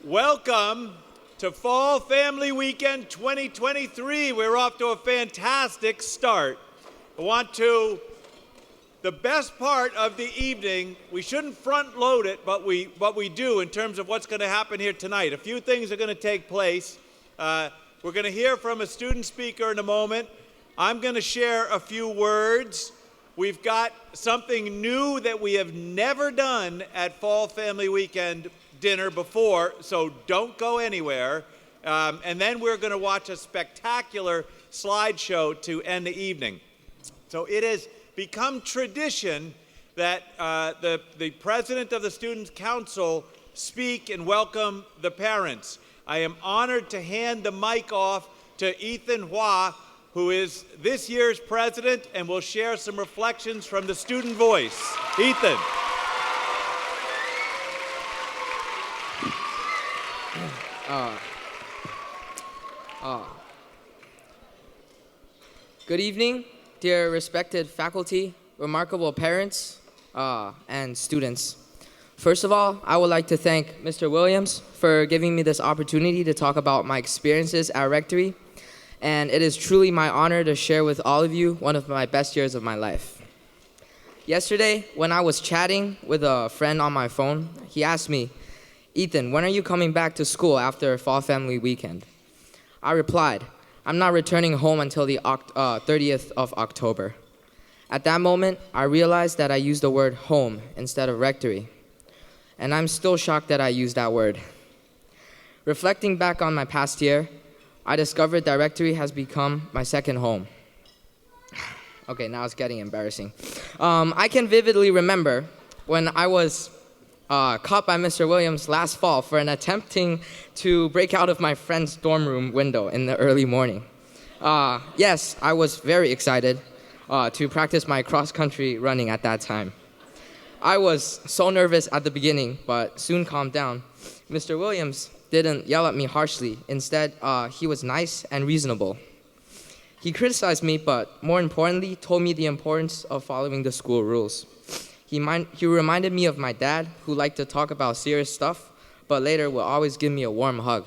Welcome to Fall Family Weekend 2023. We're off to a fantastic start. The best part of the evening, we shouldn't front load it, but we do in terms of what's going to happen here tonight. A few things are going to take place. We're going to hear from a student speaker in a moment. I'm going to share a few words. We've got something new that we have never done at Fall Family Weekend dinner before, so don't go anywhere. And then we're going to watch a spectacular slideshow to end the evening. So it has become tradition that the president of the Student Council speak and welcome the parents. I am honored to hand the mic off to Ethan Hua, who is this year's president and will share some reflections from the student voice. Ethan. Good evening, dear respected faculty, remarkable parents, and students. First of all, I would like to thank Mr. Williams for giving me this opportunity to talk about my experiences at Rectory, and it is truly my honor to share with all of you one of my best years of my life. Yesterday, when I was chatting with a friend on my phone, he asked me, "Ethan, when are you coming back to school after Fall Family Weekend?" I replied, "I'm not returning home until the 30th of October. At that moment, I realized that I used the word home instead of rectory. And I'm still shocked that I used that word. Reflecting back on my past year, I discovered that rectory has become my second home. Okay, now it's getting embarrassing. I can vividly remember when I was caught by Mr. Williams last fall for attempting to break out of my friend's dorm room window in the early morning. Yes, I was very excited to practice my cross-country running at that time. I was so nervous at the beginning, but soon calmed down. Mr. Williams didn't yell at me harshly. Instead, he was nice and reasonable. He criticized me, but more importantly, told me the importance of following the school rules. He reminded me of my dad, who liked to talk about serious stuff, but later would always give me a warm hug.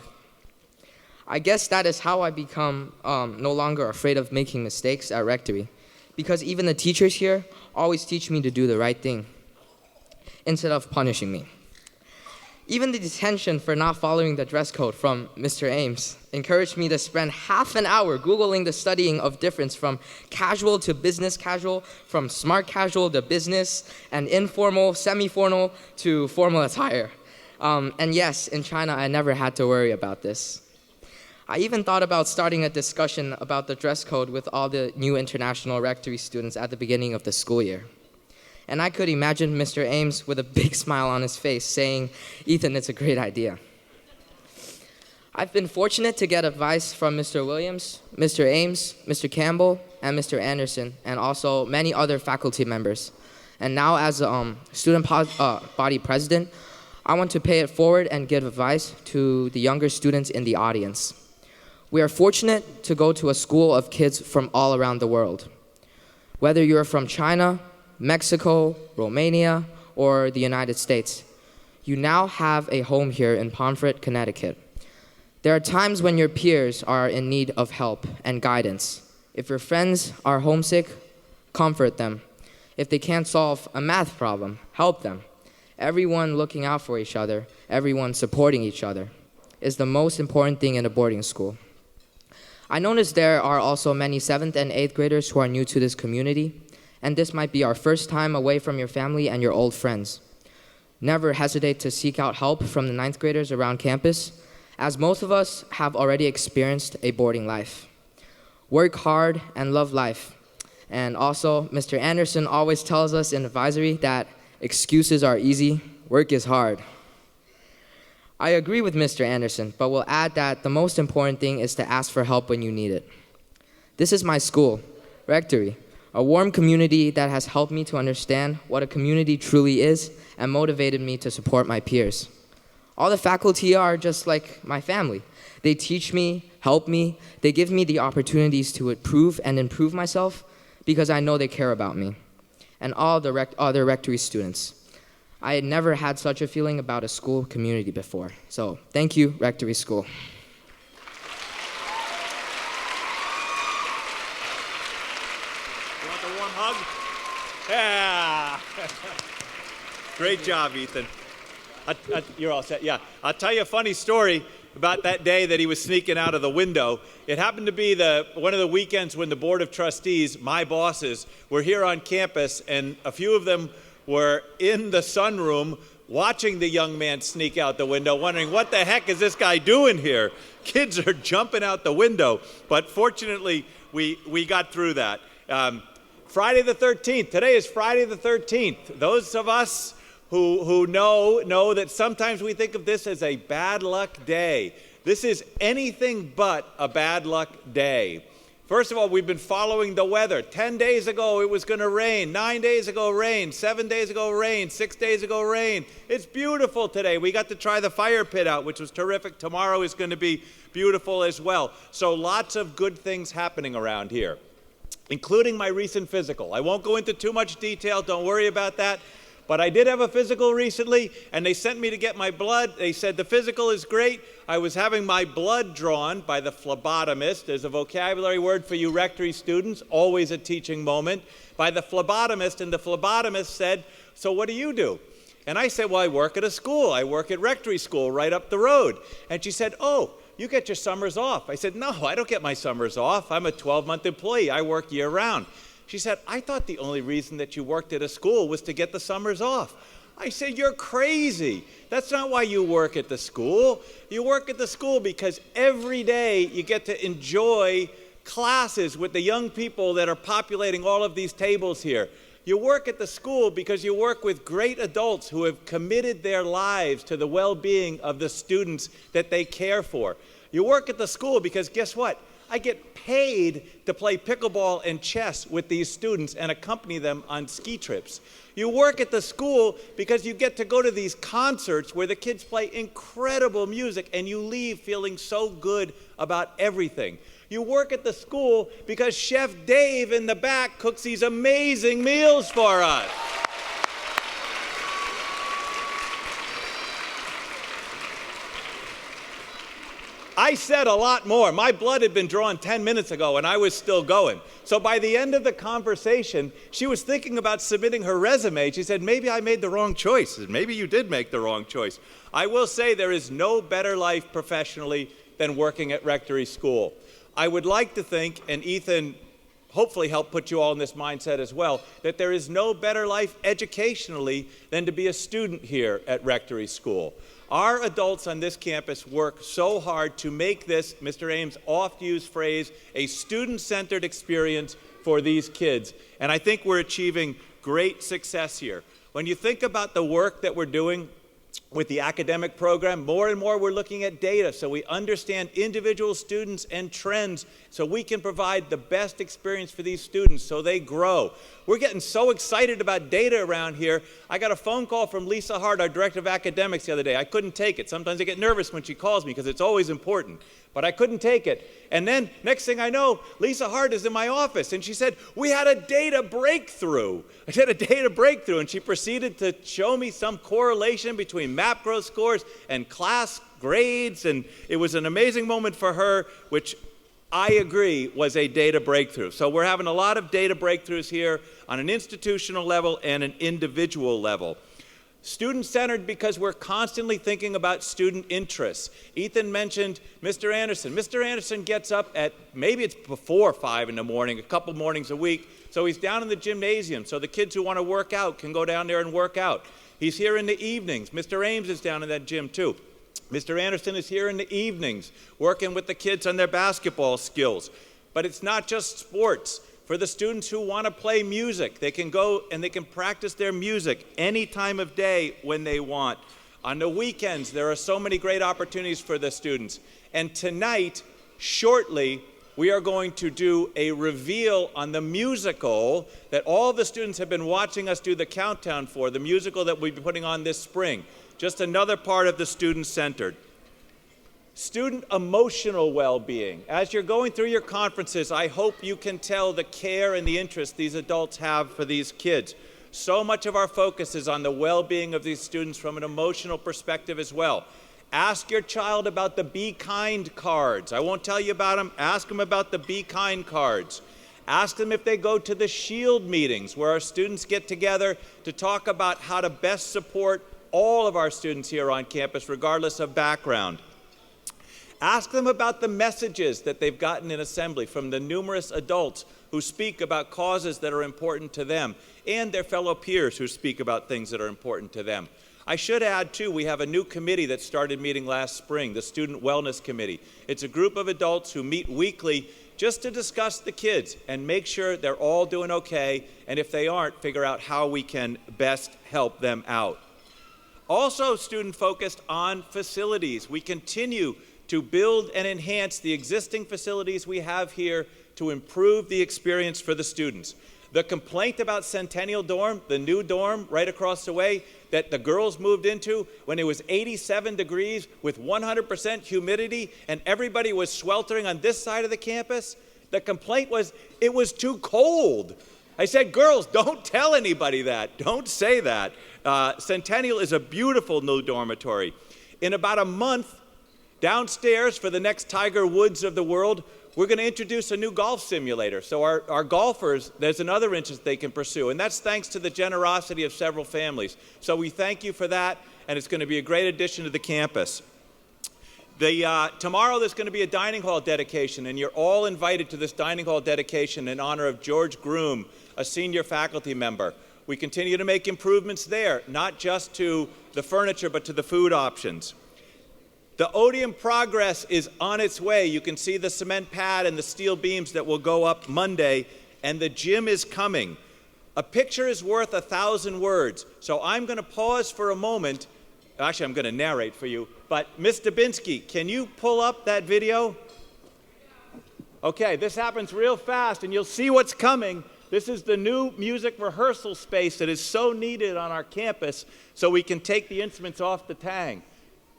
I guess that is how I become no longer afraid of making mistakes at Rectory, because even the teachers here always teach me to do the right thing instead of punishing me. Even the detention for not following the dress code from Mr. Ames encouraged me to spend half an hour Googling the studying of difference from casual to business casual, from smart casual to business, and informal, semi-formal to formal attire. And yes, in China, I never had to worry about this. I even thought about starting a discussion about the dress code with all the new international Rectory students at the beginning of the school year. And I could imagine Mr. Ames with a big smile on his face saying, "Ethan, it's a great idea." I've been fortunate to get advice from Mr. Williams, Mr. Ames, Mr. Campbell, and Mr. Anderson, and also many other faculty members. And now as a student body president, I want to pay it forward and give advice to the younger students in the audience. We are fortunate to go to a school of kids from all around the world. Whether you're from China, Mexico, Romania, or the United States, you now have a home here in Pomfret, Connecticut. There are times when your peers are in need of help and guidance. If your friends are homesick, comfort them. If they can't solve a math problem, help them. Everyone looking out for each other, everyone supporting each other, is the most important thing in a boarding school. I noticed there are also many 7th and 8th graders who are new to this community, and this might be our first time away from your family and your old friends. Never hesitate to seek out help from the 9th graders around campus, as most of us have already experienced a boarding life. Work hard and love life. And also, Mr. Anderson always tells us in advisory that excuses are easy, work is hard. I agree with Mr. Anderson, but will add that the most important thing is to ask for help when you need it. This is my school, Rectory, a warm community that has helped me to understand what a community truly is and motivated me to support my peers. All the faculty are just like my family. They teach me, help me, they give me the opportunities to improve myself because I know they care about me, and all the other Rectory students. I had never had such a feeling about a school community before. So thank you, Rectory School. You want the warm hug? Yeah. Great job, Ethan. You're all set, yeah. I'll tell you a funny story about that day that he was sneaking out of the window. It happened to be one of the weekends when the Board of Trustees, my bosses, were here on campus, and a few of them were in the sunroom watching the young man sneak out the window, wondering, what the heck is this guy doing here? Kids are jumping out the window. But fortunately, we got through that. Friday the 13th. Today is Friday the 13th. Those of us who know that sometimes we think of this as a bad luck day. This is anything but a bad luck day. First of all, we've been following the weather. 10 days ago, it was going to rain. 9 days ago, rain. 7 days ago, rain. 6 days ago, rain. It's beautiful today. We got to try the fire pit out, which was terrific. Tomorrow is going to be beautiful as well. So lots of good things happening around here, including my recent physical. I won't go into too much detail. Don't worry about that. But I did have a physical recently, and they sent me to get my blood. They said the physical is great. I was having my blood drawn by the phlebotomist. There's a vocabulary word for you Rectory students, always a teaching moment, by the phlebotomist. And the phlebotomist said, so what do you do? And I said, well, I work at a school. I work at Rectory School right up the road. And she said, oh, you get your summers off. I said, no, I don't get my summers off. I'm a 12-month employee. I work year-round. She said, I thought the only reason that you worked at a school was to get the summers off. I said, you're crazy. That's not why you work at the school. You work at the school because every day you get to enjoy classes with the young people that are populating all of these tables here. You work at the school because you work with great adults who have committed their lives to the well-being of the students that they care for. You work at the school because guess what? I get paid to play pickleball and chess with these students and accompany them on ski trips. You work at the school because you get to go to these concerts where the kids play incredible music and you leave feeling so good about everything. You work at the school because Chef Dave in the back cooks these amazing meals for us. I said a lot more. My blood had been drawn 10 minutes ago and I was still going. So by the end of the conversation, she was thinking about submitting her resume. She said, maybe I made the wrong choice. Maybe you did make the wrong choice. I will say there is no better life professionally than working at Rectory School. I would like to think, and Ethan hopefully helped put you all in this mindset as well, that there is no better life educationally than to be a student here at Rectory School. Our adults on this campus work so hard to make this, Mr. Ames' oft-used phrase, a student-centered experience for these kids. And I think we're achieving great success here. When you think about the work that we're doing with the academic program, more and more we're looking at data so we understand individual students and trends so we can provide the best experience for these students so they grow. We're getting so excited about data around here. I got a phone call from Lisa Hart, our Director of Academics, the other day. I couldn't take it. Sometimes I get nervous when she calls me because it's always important. But I couldn't take it. And then, next thing I know, Lisa Hart is in my office, and she said, we had a data breakthrough. I said, a data breakthrough, and she proceeded to show me some correlation between map growth scores and class grades, and it was an amazing moment for her, which I agree was a data breakthrough. So we're having a lot of data breakthroughs here on an institutional level and an individual level. Student-centered because we're constantly thinking about student interests. Ethan mentioned Mr. Anderson. Mr. Anderson gets up at, maybe it's before 5 in the morning, a couple mornings a week, so he's down in the gymnasium so the kids who want to work out can go down there and work out. He's here in the evenings. Mr. Ames is down in that gym too. Mr. Anderson is here in the evenings working with the kids on their basketball skills. But it's not just sports. For the students who want to play music, they can go and they can practice their music any time of day when they want. On the weekends, there are so many great opportunities for the students. And tonight, shortly, we are going to do a reveal on the musical that all the students have been watching us do the countdown for, the musical that we'll be putting on this spring. Just another part of the student-centered. Student emotional well-being. As you're going through your conferences, I hope you can tell the care and the interest these adults have for these kids. So much of our focus is on the well-being of these students from an emotional perspective as well. Ask your child about the Be Kind cards. I won't tell you about them. Ask them about the Be Kind cards. Ask them if they go to the SHIELD meetings, where our students get together to talk about how to best support all of our students here on campus, regardless of background. Ask them about the messages that they've gotten in assembly from the numerous adults who speak about causes that are important to them, and their fellow peers who speak about things that are important to them. I should add, too, we have a new committee that started meeting last spring, the Student Wellness Committee. It's a group of adults who meet weekly just to discuss the kids and make sure they're all doing okay, and if they aren't, figure out how we can best help them out. Also student-focused on facilities. We continue to build and enhance the existing facilities we have here to improve the experience for the students. The complaint about Centennial Dorm, the new dorm right across the way that the girls moved into when it was 87 degrees with 100% humidity and everybody was sweltering on this side of the campus, the complaint was it was too cold. I said, girls, don't tell anybody that. Don't say that. Centennial is a beautiful new dormitory. In about a month, downstairs for the next Tiger Woods of the world, we're going to introduce a new golf simulator. So our golfers, there's another interest they can pursue, and that's thanks to the generosity of several families. So we thank you for that, and it's going to be a great addition to the campus. Tomorrow there's going to be a dining hall dedication, and you're all invited to this dining hall dedication in honor of George Groom, a senior faculty member. We continue to make improvements there, not just to the furniture, but to the food options. The Odeum Progress is on its way. You can see the cement pad and the steel beams that will go up Monday, and the gym is coming. A picture is worth 1,000 words, so I'm going to pause for a moment. Actually, I'm going to narrate for you, but Ms. Dubinsky, can you pull up that video? Okay, this happens real fast, and you'll see what's coming. This is the new music rehearsal space that is so needed on our campus so we can take the instruments off the tang.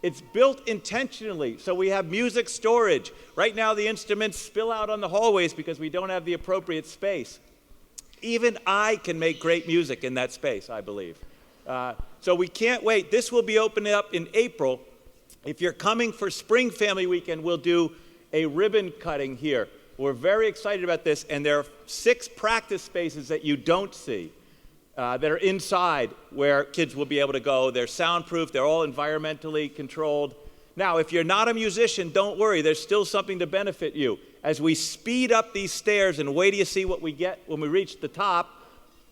It's built intentionally, so we have music storage. Right now, the instruments spill out on the hallways because we don't have the appropriate space. Even I can make great music in that space, I believe. So we can't wait. This will be opening up in April. If you're coming for Spring Family Weekend, we'll do a ribbon cutting here. We're very excited about this, and there are 6 practice spaces that you don't see. That are inside where kids will be able to go. They're soundproof, they're all environmentally controlled. Now, if you're not a musician, don't worry, there's still something to benefit you. As we speed up these stairs, and wait till you see what we get when we reach the top,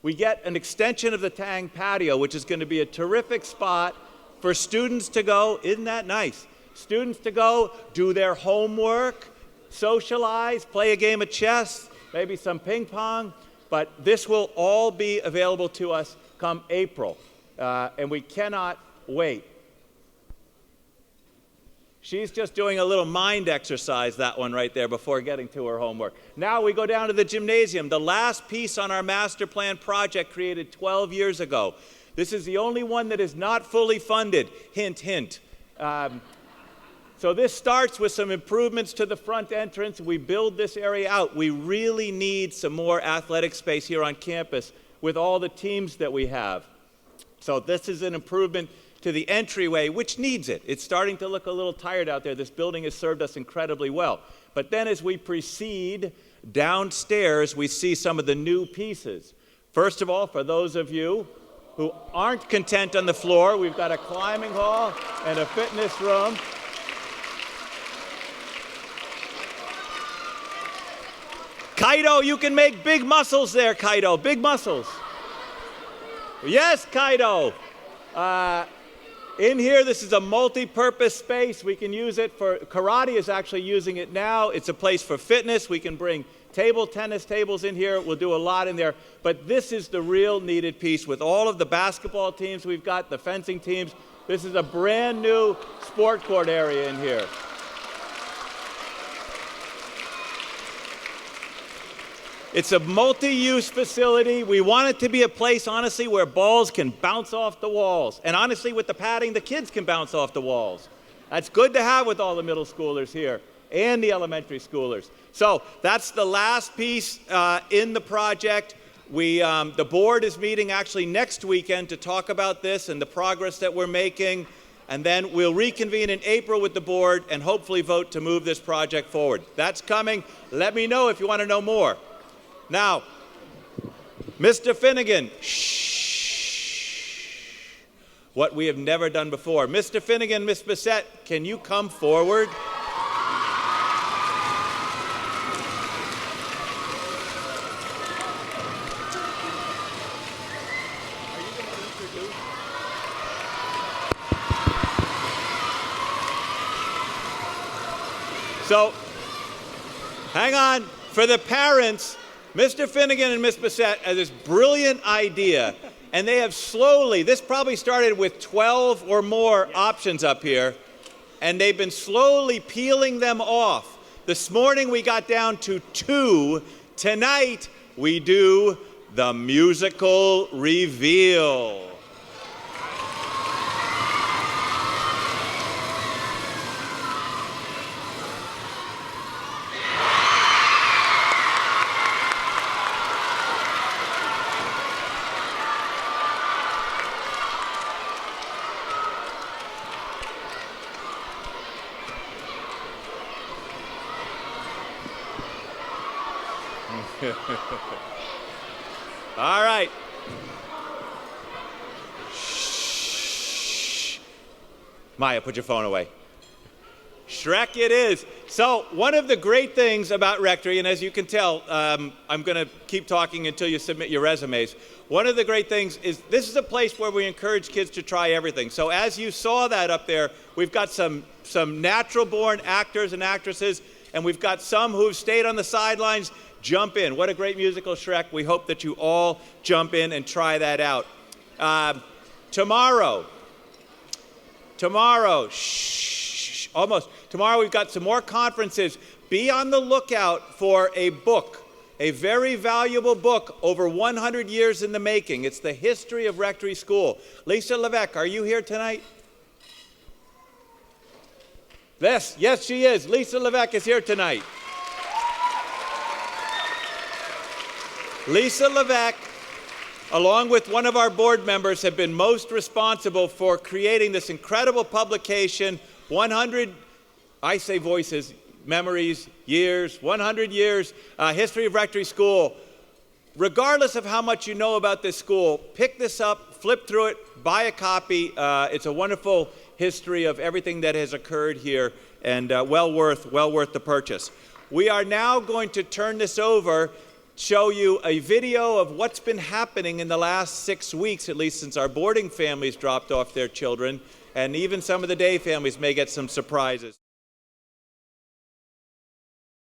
we get an extension of the Tang patio, which is going to be a terrific spot for students to go. Isn't that nice? Students to go, do their homework, socialize, play a game of chess, maybe some ping pong. But this will all be available to us come April, and we cannot wait. She's just doing a little mind exercise, that one right there, before getting to her homework. Now we go down to the gymnasium, the last piece on our master plan project created 12 years ago. This is the only one that is not fully funded. Hint, hint. So this starts with some improvements to the front entrance. We build this area out. We really need some more athletic space here on campus with all the teams that we have. So this is an improvement to the entryway, which needs it. It's starting to look a little tired out there. This building has served us incredibly well. But then as we proceed downstairs, we see some of the new pieces. First of all, for those of you who aren't content on the floor, we've got a climbing hall and a fitness room. Kaido, you can make big muscles there, Kaido, big muscles. Yes, Kaido. In here, this is a multi-purpose space. We can use it for, karate is actually using it now. It's a place for fitness. We can bring table tennis tables in here. We'll do a lot in there. But this is the real needed piece with all of the basketball teams we've got, the fencing teams. This is a brand new sport court area in here. It's a multi-use facility. We want it to be a place, honestly, where balls can bounce off the walls. And honestly, with the padding, the kids can bounce off the walls. That's good to have with all the middle schoolers here and the elementary schoolers. So that's the last piece in the project. The board is meeting actually next weekend to talk about this and the progress that we're making, and then we'll reconvene in April with the board and hopefully vote to move this project forward. That's coming. Let me know if you want to know more. Now, Mr. Finnegan, shh, what we have never done before. Mr. Finnegan, Ms. Bissett, can you come forward? So, hang on. For the parents, Mr. Finnegan and Ms. Bissett have this brilliant idea, and they have slowly, this probably started with 12 or more options up here, and they've been slowly peeling them off. This morning we got down to 2. Tonight we do the musical reveal. All right. Shh. Maya, put your phone away. Shrek it is. So one of the great things about Rectory, and as you can tell, I'm going to keep talking until you submit your resumes. One of the great things is this is a place where we encourage kids to try everything. So as you saw that up there, we've got some natural-born actors and actresses, and we've got some who've stayed on the sidelines. Jump in. What a great musical, Shrek. We hope that you all jump in and try that out. Tomorrow, shh, almost. Tomorrow we've got some more conferences. Be on the lookout for a book, a very valuable book over 100 years in the making. It's the history of Rectory School. Lisa Levesque, are you here tonight? Yes, she is. Lisa Levesque is here tonight. Lisa Levesque, along with one of our board members, have been most responsible for creating this incredible publication, 100, I say voices, memories, years, 100 years, history of Rectory School. Regardless of how much you know about this school, pick this up, flip through it, buy a copy. It's a wonderful history of everything that has occurred here, and well worth the purchase. We are now going to turn this over, show you a video of what's been happening in the last 6 weeks, at least since our boarding families dropped off their children, and even some of the day families may get some surprises.